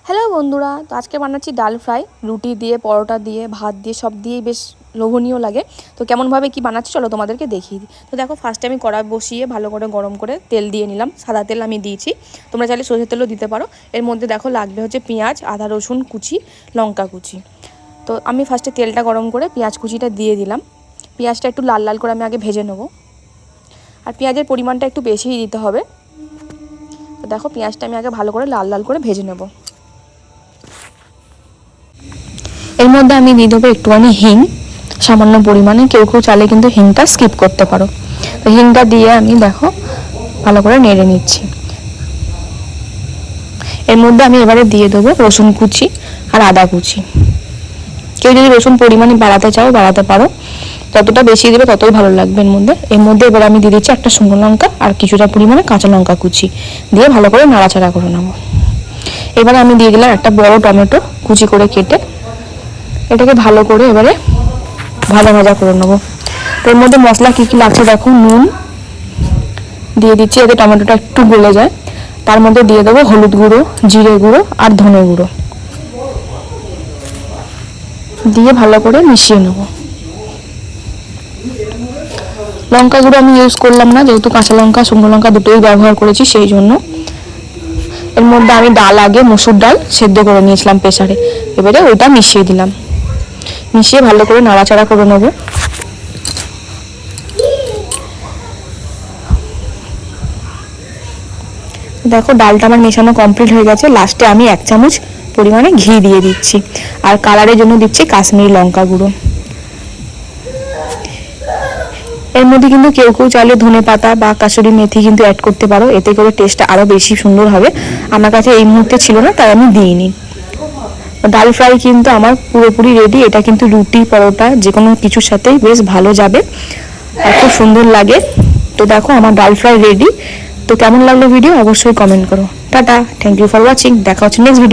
Hello বন্ধুরা, তো আজকে বানাচ্ছি ডাল ফ্রাই। রুটি দিয়ে, পরোটা দিয়ে, ভাত দিয়ে, সব দিয়েই বেশ লোভনীয় লাগে। তো কেমনভাবে কি বানাচ্ছি চলো তোমাদেরকে দেখিয়ে দিই। তো দেখো, ফার্স্টে আমি কড়াই বসিয়ে ভালো করে গরম করে তেল দিয়ে নিলাম। সাদা তেল আমি দিয়েছি, তোমরা চাইলে সরষের তেলও দিতে পারো। এর মধ্যে দেখো লাগবে হচ্ছে পেঁয়াজ, আদা রসুন কুচি, লঙ্কা কুচি। তো আমি ফার্স্টে তেলটা গরম করে পেঁয়াজ কুচিটা দিয়ে দিলাম। পেঁয়াজটা একটু লাল লাল করে আমি আগে ভেজে নেবো, আর পেঁয়াজের পরিমাণটা একটু বেশিই দিতে হবে। তো দেখো, পেঁয়াজটা আমি আগে ভালো করে লাল লাল করে ভেজে নেবো। এর মধ্যে আমি দিয়ে দেবো একটুখানি হিং, সামান্য পরিমাণে। কেউ কেউ চাইলে কিন্তু হিংটা স্কিপ করতে পারো। তো হিংটা দিয়ে আমি দেখো ভালো করে নেড়ে নিচ্ছি। এর মধ্যে আমি এবারে দিয়ে দেবো রসুন কুচি আর আদা কুচি। কেউ যদি রসুন পরিমাণে বাড়াতে চাও বাড়াতে পারো, যতটা বেশি দেবে ততই ভালো লাগবে। এর মধ্যে এবার আমি দিয়ে দিচ্ছি একটা শুকনো লঙ্কা আর কিছুটা পরিমাণে কাঁচা লঙ্কা কুচি দিয়ে ভালো করে নাড়াচাড়া করে নেবো। এবারে আমি দিয়ে দিলাম একটা বড় টমেটো কুচি করে কেটে। এটাকে ভালো করে এবারে ভাজা ভাজা করে নেবো। এর মধ্যে মশলা কী কী লাগছে দেখো, নুন দিয়ে দিচ্ছি যাতে টমেটোটা একটু গলে যায়। তার মধ্যে দিয়ে দেবো হলুদ গুঁড়ো, জিরে গুঁড়ো আর ধনে গুঁড়ো দিয়ে ভালো করে মিশিয়ে নেব। লঙ্কা গুঁড়ো আমি ইউজ করলাম না, যেহেতু কাঁচা লঙ্কা শুকনো লঙ্কা দুটোই ব্যবহার করেছি সেই জন্য। এর মধ্যে আমি ডাল আগে মসুর ডাল সেদ্ধ করে নিয়েছিলাম প্রেসারে, এবারে ওইটা মিশিয়ে দিলাম। মিশিয়ে ভালো করে নাড়াচাড়া করে নেব। দেখো, ডালটা আমার মেশানো কমপ্লিট হয়ে গেছে। লাস্টে আমি 1 চামচ পরিমাণে ঘি দিয়ে দিচ্ছি, আর কালারের জন্য দিচ্ছি কাশ্মীরি লঙ্কা গুঁড়ো। এর মধ্যে কিন্তু কেউ কেউ চাইলে ধনে পাতা বা কাসুরি মেথি কিন্তু অ্যাড করতে পারো, এতে করে টেস্টটা আরও বেশি সুন্দর হবে। আমার কাছে এই মুহূর্তে ছিল না, তাই আমি দিইনি। ডাল ফ্রাই কিন্তু আমার পুরোপুরি রেডি। এটা কিন্তু রুটি, পরোটা যে কোনো কিছুর সাথেই বেশ ভালো যাবে আর খুব সুন্দর লাগে। তো দেখো, আমার ডাল ফ্রাই রেডি। তো কেমন লাগলো ভিডিও অবশ্যই কমেন্ট করো। Tata, thank you for watching. দেখা হচ্ছে নেক্সট ভিডিও।